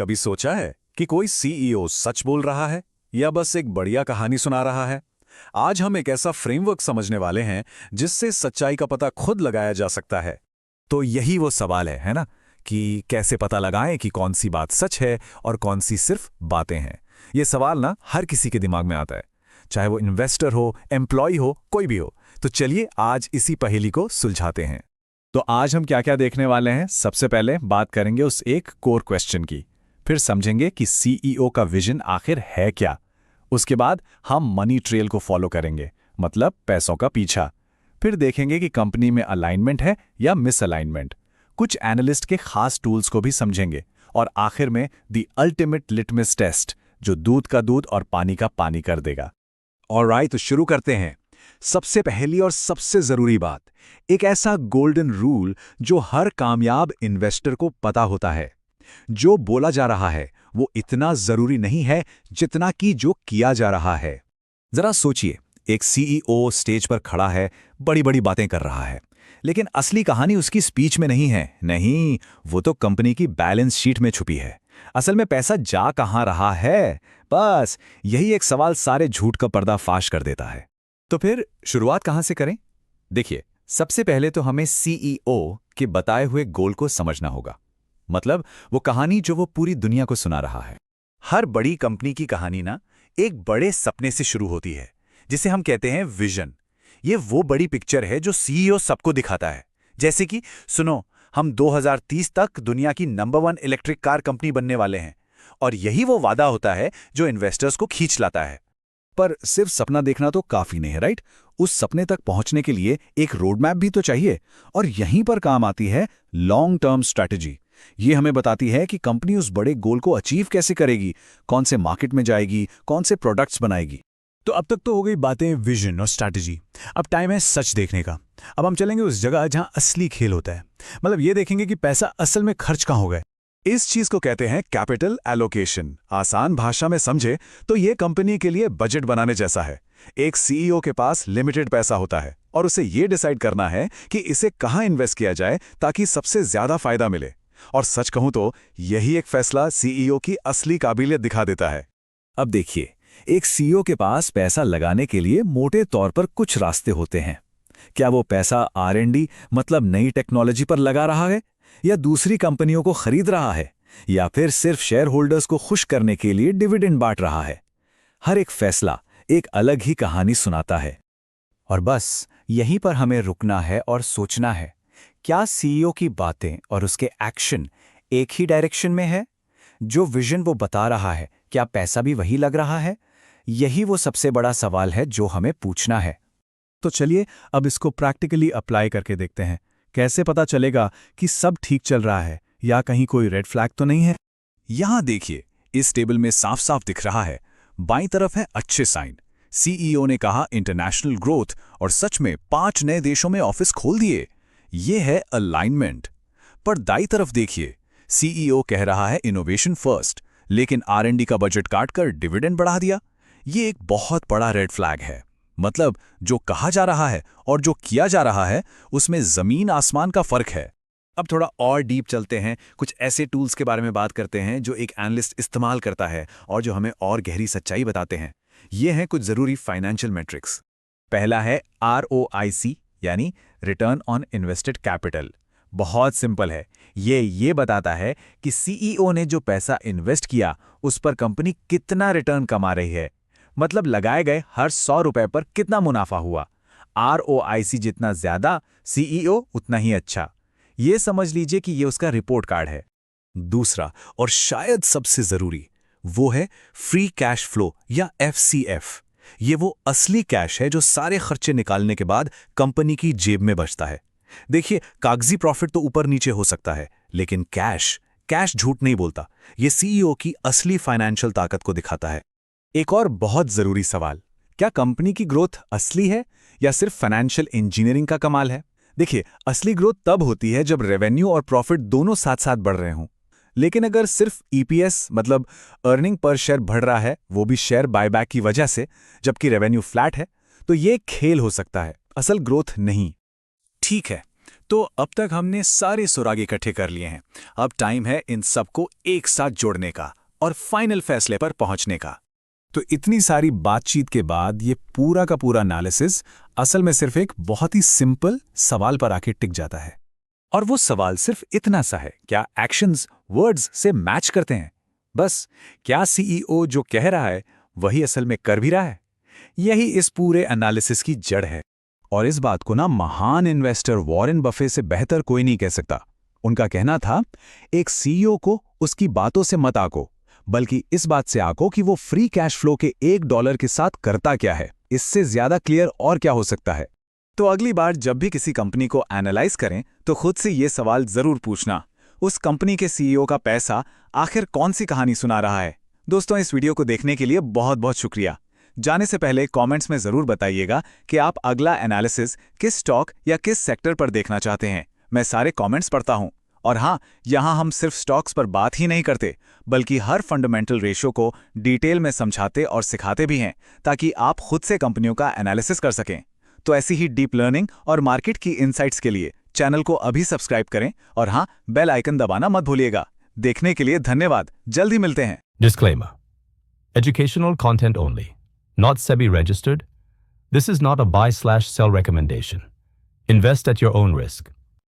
कभी सोचा है कि कोई सीईओ सच बोल रहा है या बस एक बढ़िया कहानी सुना रहा है? आज हम एक ऐसा फ्रेमवर्क समझने वाले हैं जिससे सच्चाई का पता खुद लगाया जा सकता है। तो यही वो सवाल है ना? कि कैसे पता लगाएं कि कौन सी बात सच है और कौन सी सिर्फ बातें हैं। ये सवाल ना हर किसी के दिमाग में आता है, चाहे वो इन्वेस्टर हो, एम्प्लॉय हो, कोई भी हो। तो चलिए आज इसी पहेली को सुलझाते हैं। तो आज हम क्या क्या देखने वाले हैं? सबसे पहले बात करेंगे उस एक कोर क्वेश्चन की, फिर समझेंगे कि सीईओ का विजन आखिर है क्या। उसके बाद हम मनी ट्रेल को फॉलो करेंगे, मतलब पैसों का पीछा। फिर देखेंगे कि कंपनी में अलाइनमेंट है या मिसअलाइनमेंट। कुछ एनालिस्ट के खास टूल्स को भी समझेंगे और आखिर में द अल्टीमेट लिटमस टेस्ट, जो दूध का दूध और पानी का पानी कर देगा। ऑलराइट, तो शुरू करते हैं। सबसे पहली और सबसे जरूरी बात, एक ऐसा गोल्डन रूल जो हर कामयाब इन्वेस्टर को पता होता है। जो बोला जा रहा है वो इतना जरूरी नहीं है जितना कि जो किया जा रहा है। जरा सोचिए, एक सीईओ स्टेज पर खड़ा है, बड़ी बड़ी बातें कर रहा है, लेकिन असली कहानी उसकी स्पीच में नहीं है। नहीं, वो तो कंपनी की बैलेंस शीट में छुपी है। असल में पैसा जा कहां रहा है? बस यही एक सवाल सारे झूठ का पर्दाफाश कर देता है। तो फिर शुरुआत कहां से करें? देखिए, सबसे पहले तो हमें सीईओ के बताए हुए गोल को समझना होगा। मतलब वो कहानी जो वो पूरी दुनिया को सुना रहा है। हर बड़ी कंपनी की कहानी ना एक बड़े सपने से शुरू होती है, जिसे हम कहते हैं विजन। ये वो बड़ी पिक्चर है जो सीईओ सबको दिखाता है। जैसे कि सुनो, हम 2030 तक दुनिया की नंबर 1 इलेक्ट्रिक कार कंपनी बनने वाले हैं। और यही वो वादा होता है जो इन्वेस्टर्स को खींच लाता है। पर सिर्फ सपना देखना तो काफी नहीं है, राइट? उस सपने तक पहुंचने के लिए एक रोड मैप भी तो चाहिए। और यहीं पर काम आती है लॉन्ग टर्म स्ट्रैटेजी। ये हमें बताती है कि कंपनी उस बड़े गोल को अचीव कैसे करेगी, कौन से मार्केट में जाएगी, कौन से प्रोडक्ट्स बनाएगी। तो अब तक तो हो गई बातें विजन और स्ट्रैटेजी। अब टाइम है सच देखने का। अब हम चलेंगे उस जगह जहां असली खेल होता है। मतलब ये देखेंगे कि पैसा असल में खर्च कहां हो गया। इस चीज को कहते हैं कैपिटल एलोकेशन। आसान भाषा में समझे तो ये कंपनी के लिए बजट बनाने जैसा है। एक सीईओ के पास लिमिटेड पैसा होता है और उसे ये डिसाइड करना है कि इसे कहां इन्वेस्ट किया जाए ताकि सबसे ज्यादा फायदा मिले। और सच कहूं तो यही एक फैसला सीईओ की असली काबिलियत दिखा देता है। अब देखिए, एक सीईओ के पास पैसा लगाने के लिए मोटे तौर पर कुछ रास्ते होते हैं। क्या वो पैसा आर&डी, मतलब नई टेक्नोलॉजी पर लगा रहा है, या दूसरी कंपनियों को खरीद रहा है, या फिर सिर्फ शेयर होल्डर्स को खुश करने के लिए डिविडेंड बांट रहा है? हर एक फैसला एक अलग ही कहानी सुनाता है। और बस यहीं पर हमें रुकना है और सोचना है, क्या सीईओ की बातें और उसके एक्शन एक ही डायरेक्शन में है? जो विजन वो बता रहा है, क्या पैसा भी वही लग रहा है? यही वो सबसे बड़ा सवाल है जो हमें पूछना है। तो चलिए अब इसको प्रैक्टिकली अप्लाई करके देखते हैं। कैसे पता चलेगा कि सब ठीक चल रहा है या कहीं कोई रेड फ्लैग तो नहीं है? यहां देखिए, इस टेबल में साफ साफ दिख रहा है। बाईं तरफ है अच्छे साइन। सीईओ ने कहा इंटरनेशनल ग्रोथ और सच में 5 नए देशों में ऑफिस खोल दिए। ये है अलाइनमेंट। पर दाईं तरफ देखिए, सीईओ कह रहा है इनोवेशन फर्स्ट, लेकिन आर&डी का बजट काटकर डिविडेंड बढ़ा दिया। ये एक बहुत बड़ा रेड फ्लैग है। मतलब जो कहा जा रहा है और जो किया जा रहा है उसमें जमीन आसमान का फर्क है। अब थोड़ा और डीप चलते हैं, कुछ ऐसे टूल्स के बारे में बात करते हैं जो एक एनालिस्ट इस्तेमाल करता है और जो हमें और गहरी सच्चाई बताते हैं। ये हैं कुछ जरूरी फाइनेंशियल मैट्रिक्स। पहला है ROIC, यानी रिटर्न ऑन इन्वेस्टेड कैपिटल। बहुत सिंपल है। ये बताता है कि सीईओ ने जो पैसा इन्वेस्ट किया उस पर कंपनी कितना रिटर्न कमा रही है। मतलब लगाए गए हर 100 रुपए पर कितना मुनाफा हुआ। ROIC जितना ज्यादा, सीईओ उतना ही अच्छा। ये समझ लीजिए कि ये उसका रिपोर्ट कार्ड है। दूसरा और शायद सबसे जरूरी, वो है फ्री कैश फ्लो या FCF। ये वो असली कैश है जो सारे खर्चे निकालने के बाद कंपनी की जेब में बचता है। देखिए, कागजी प्रॉफिट तो ऊपर नीचे हो सकता है, लेकिन कैश झूठ नहीं बोलता। ये सीईओ की असली फाइनेंशियल ताकत को दिखाता है। एक और बहुत जरूरी सवाल, क्या कंपनी की ग्रोथ असली है या सिर्फ फाइनेंशियल इंजीनियरिंग का कमाल है? देखिए, असली ग्रोथ तब होती है जब रेवेन्यू और प्रॉफिट दोनों साथ साथ बढ़ रहे हों। लेकिन अगर सिर्फ EPS, मतलब अर्निंग पर शेयर बढ़ रहा है, वो भी शेयर बायबैक की वजह से, जबकि रेवेन्यू फ्लैट है, तो ये खेल हो सकता है, असल ग्रोथ नहीं। ठीक है, तो अब तक हमने सारे सुराग इकट्ठे कर लिए हैं। अब टाइम है इन सबको एक साथ जोड़ने का और फाइनल फैसले पर पहुंचने का। तो इतनी सारी बातचीत के बाद ये पूरा का पूरा एनालिसिस असल में सिर्फ एक बहुत ही सिंपल सवाल पर आके टिक जाता है। और वो सवाल सिर्फ इतना सा है, क्या एक्शंस वर्ड्स से मैच करते हैं? बस, क्या सीईओ जो कह रहा है वही असल में कर भी रहा है? यही इस पूरे एनालिसिस की जड़ है। और इस बात को ना महान इन्वेस्टर वॉरेन बफे से बेहतर कोई नहीं कह सकता। उनका कहना था, एक सीईओ को उसकी बातों से मत आको, बल्कि इस बात से आको कि वो फ्री कैश फ्लो के $1 के साथ करता क्या है। इससे ज्यादा क्लियर और क्या हो सकता है? तो अगली बार जब भी किसी कंपनी को एनालाइज करें तो खुद से ये सवाल जरूर पूछना, उस कंपनी के सीईओ का पैसा आखिर कौन सी कहानी सुना रहा है। दोस्तों, इस वीडियो को देखने के लिए बहुत बहुत शुक्रिया। जाने से पहले कमेंट्स में जरूर बताइएगा कि आप अगला एनालिसिस किस स्टॉक या किस सेक्टर पर देखना चाहते हैं। मैं सारे कमेंट्स पढ़ता हूं। और हाँ, यहाँ हम सिर्फ स्टॉक्स पर बात ही नहीं करते, बल्कि हर फंडामेंटल रेशियो को डिटेल में समझाते और सिखाते भी हैं, ताकि आप खुद से कंपनियों का एनालिसिस कर सकें। तो ऐसी ही डीप लर्निंग और मार्केट की इनसाइट्स के लिए चैनल को अभी सब्सक्राइब करें और हाँ, बेल आइकन दबाना मत भूलिएगा। देखने के लिए धन्यवाद। जल्दी मिलते हैं। Disclaimer. Educational content only. Not SEBI registered. This is not a buy/sell recommendation. Invest at your own risk.